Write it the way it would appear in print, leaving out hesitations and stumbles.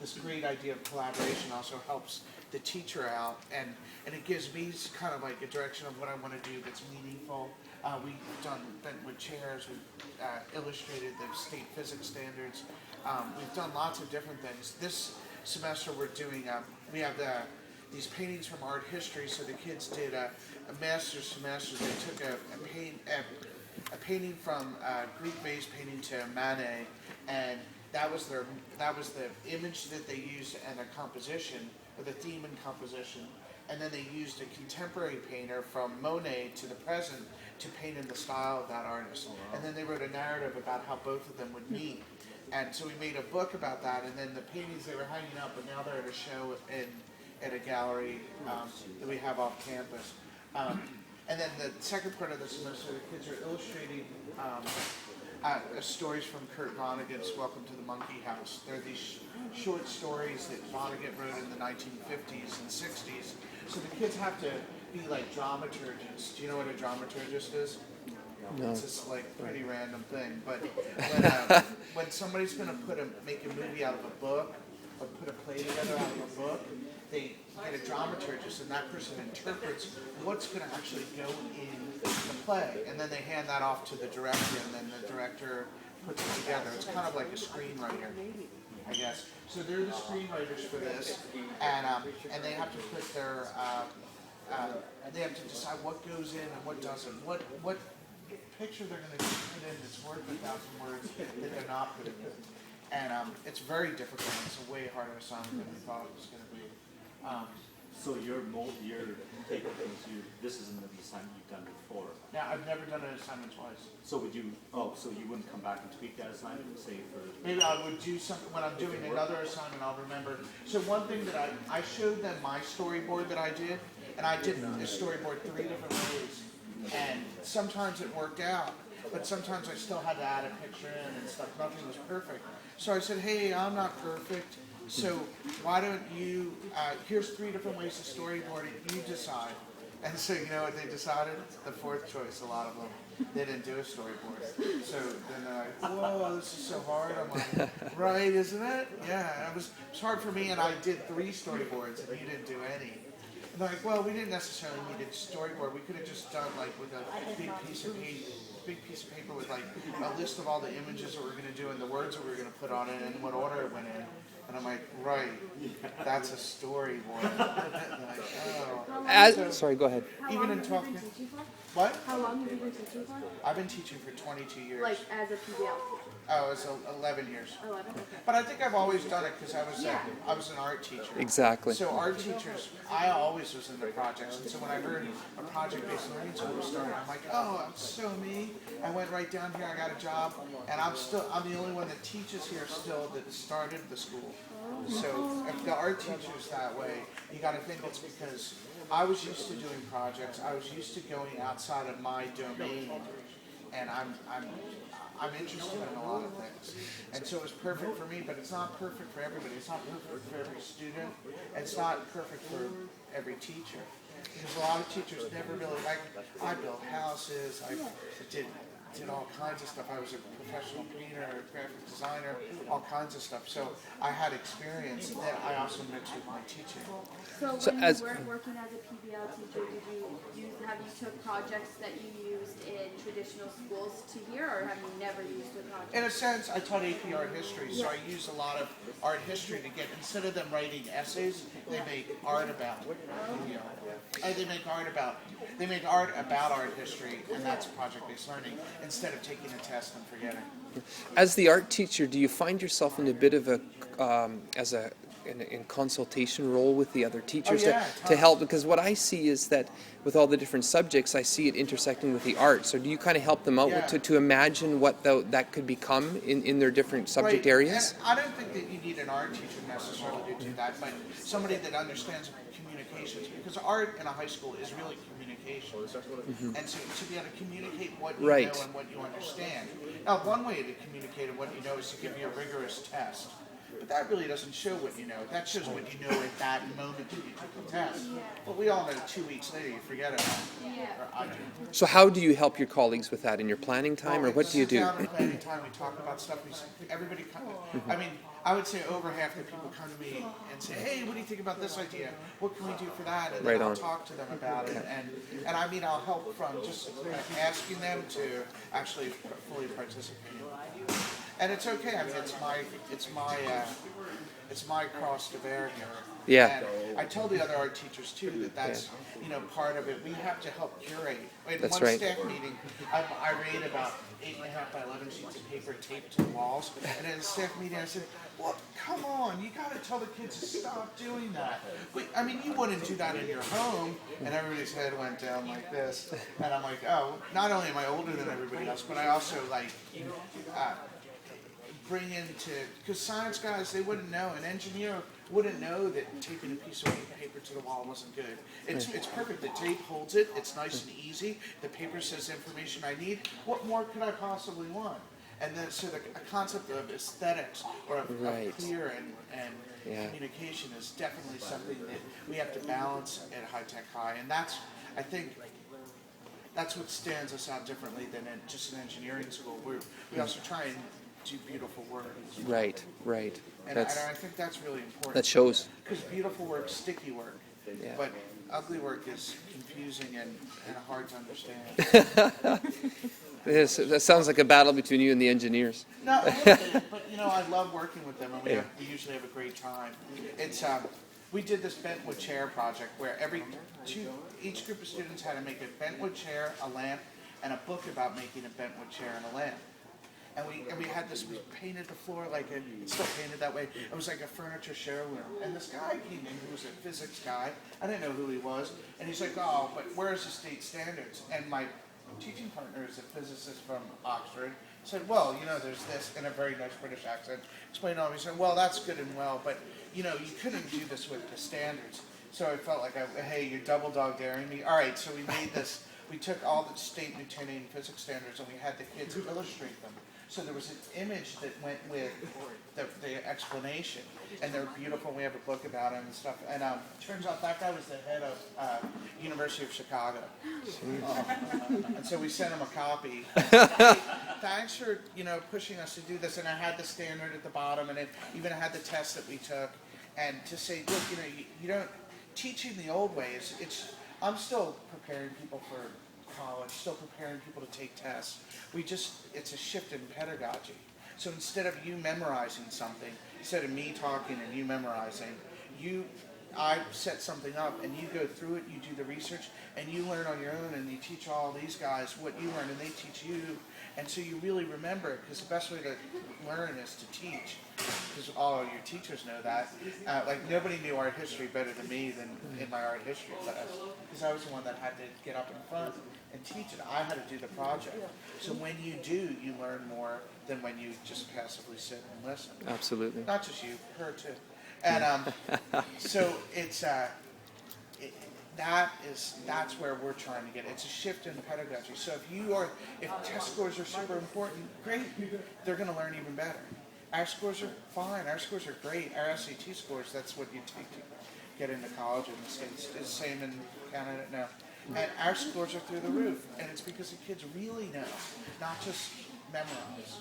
this great idea of collaboration also helps the teacher out, and it gives me kind of like a direction of what I want to do that's meaningful. We've been with chairs, we've illustrated the state physics standards. We've done lots of different things. This semester we're doing, we have these paintings from art history, so the kids did a master's semester. They took a painting from Greek vase painting to Manet, and that was the image that they used in a composition, or the theme and composition, and then they used a contemporary painter from Monet to the present to paint in the style of that artist, and then they wrote a narrative about how both of them would meet, and so we made a book about that, and then the paintings, they were hanging up, but now they're at a show at a gallery that we have off campus. And then the second part of the semester, the kids are illustrating stories from Kurt Vonnegut's Welcome to the Monkey House. They're these short stories that Vonnegut wrote in the 1950s and 60s. So the kids have to be like dramaturgists. Do you know what a dramaturgist is? No. It's just like pretty random thing. But when somebody's going to make a movie out of a book, or put a play together out of a book, they get a dramaturgist, and that person interprets what's going to actually go in the play, and then they hand that off to the director, and then the director puts it together. It's kind of like a screenwriter, I guess. So they're the screenwriters for this, and they have to put their they have to decide what goes in and what doesn't. What picture they're going to put in that's worth 1,000 words that they're not putting in. And it's very difficult. It's a way harder assignment than we thought it was going to be. So your take of things, this isn't the assignment you've done before. Yeah, I've never done an assignment twice. So would you? Oh, so you wouldn't come back and tweak that assignment and say for? Maybe I would do something when I'm doing another assignment. I'll remember. So one thing that I showed them my storyboard that I did, and I did the storyboard 3 different ways, and sometimes it worked out, but sometimes I still had to add a picture in and stuff. Nothing was perfect. So I said, hey, I'm not perfect, so why don't you, here's 3 different ways to storyboard it, you decide. And so you know what they decided? The 4th choice, a lot of them. They didn't do a storyboard. So then they're like, whoa, this is so hard. I'm like, right, isn't it? Yeah, it was hard for me, and I did 3 storyboards, and you didn't do any. And they're like, well, we didn't necessarily need a storyboard. We could have just done like with a big piece of paper with like a list of all the images that we're going to do and the words that we were going to put on it and what order it went in. And I'm like, right, that's a storyboard. Like, oh. Sorry, go ahead. Even in 12th grade. What? How long have you been teaching for? I've been teaching for 22 years. Like as a PBL teacher? Oh, it's 11 years. 11, okay. But I think I've always done it because I was an art teacher. Exactly. So art teachers, I always was into projects. And so when I heard a project-based learning school started, I'm like, oh, that's so me. I went right down here, I got a job, and I'm the only one that teaches here still that started the school. So if the art teacher's that way, you got to think it's because I was used to doing projects. I was used to going outside of my domain, and I'm interested in a lot of things. And so it's perfect for me, but it's not perfect for everybody. It's not perfect for every student. It's not perfect for every teacher. Because a lot of teachers never really like, I built houses, I did all kinds of stuff. I was a professional painter, a graphic designer, all kinds of stuff. So I had experience that I also mixed with my teaching. So when you were working as a PBL teacher, have you took projects that you used in traditional schools to here, or have you never used a project? In a sense, I taught AP art history, so I use a lot of art history to get, instead of them writing essays, they make art about they make art about art history, and that's project-based learning, instead of taking a test and forgetting. As the art teacher, do you find yourself in a bit of a in consultation role with the other teachers to help? Because what I see is that with all the different subjects, I see it intersecting with the art. So do you kind of help them out to imagine what that could become in their different subject areas? And I don't think that you need an art teacher necessarily to do that, but somebody that understands communications, because art in a high school is really communication. And so to be able to communicate what you know and what you understand. Now, one way to communicate what you know is to give you a rigorous test. but that really doesn't show what you know. That shows what you know at that moment that you took the test. But we all know 2 weeks later you forget about it. Or I do. So how do you help your colleagues with that in your planning time, or what do you do? Sit down and planning time, we talk about stuff. Everybody I mean, I would say over half the people come to me and say, "Hey, what do you think about this idea? What can we do for that?" And then Right I'll on. talk to them about it. And I mean, I'll help from just asking them to actually fully participate. And it's okay. I mean, it's my cross to bear here. Yeah. And I tell the other art teachers too that that's part of it. We have to help curate. In That's one right. staff meeting, I read about 8.5 by 11 sheets of paper taped to the walls. And in a staff meeting, I said, "Well, come on, you got to tell the kids to stop doing that. I mean, you wouldn't do that in your home." And everybody's head went down like this. And I'm like, oh, not only am I older than everybody else, but I also bring into, because science guys, they wouldn't know. An engineer wouldn't know that taping a piece of paper to the wall wasn't good. It's perfect. The tape holds it. It's nice and easy. The paper says information I need. What more could I possibly want? And then, so the concept of aesthetics or of clear and communication is definitely something that we have to balance at High Tech High. And I think, that's what stands us out differently than just an engineering school. We also try and do beautiful work. Right. And I think that's really important. That shows. Because beautiful work, sticky work. Yeah. But ugly work is confusing and hard to understand. That sounds like a battle between you and the engineers. No, but I love working with them, and we usually have a great time. It's we did this bentwood chair project where each group of students had to make a bentwood chair, a lamp, and a book about making a bentwood chair and a lamp. And we had this, we painted the floor it's still painted that way. It was like a furniture showroom. And this guy came in who was a physics guy. I didn't know who he was. And he's like, "Oh, but where's the state standards?" And my teaching partner is a physicist from Oxford. Said, "Well, there's this," in a very nice British accent. Explained all. He said, "Well, that's good and well, but you couldn't do this with the standards." So I felt like, "Hey, you're double dog daring me." All right, so we made this. We took all the state Newtonian physics standards and we had the kids illustrate them. So there was an image that went with the explanation, and they're beautiful. We have a book about them and stuff. And turns out that guy was the head of University of Chicago. And so we sent him a copy. "Hey, thanks for pushing us to do this." And I had the standard at the bottom, and it even had the test that we took. And to say, look, you don't teaching the old way. I'm still preparing people for college, still preparing people to take tests. It's a shift in pedagogy. So instead of you memorizing something, instead of me talking and you memorizing, I set something up and you go through it, you do the research, and you learn on your own, and you teach all these guys what you learn, and they teach you. And so you really remember it, because the best way to learn is to teach, because all of your teachers know that. Nobody knew art history better than me than in my art history class, because I was the one that had to get up in front and teach it. I had to do the project. So when you do, you learn more than when you just passively sit and listen. Absolutely. Not just you, her too. And so it's that's where we're trying to get. It's a shift in pedagogy. So if test scores are super important, great. They're going to learn even better. Our scores are fine. Our scores are great. Our SAT scores, that's what you take to get into college in the States. It's the same in Canada now. And our scores are through the roof. And it's because the kids really know, not just memorize.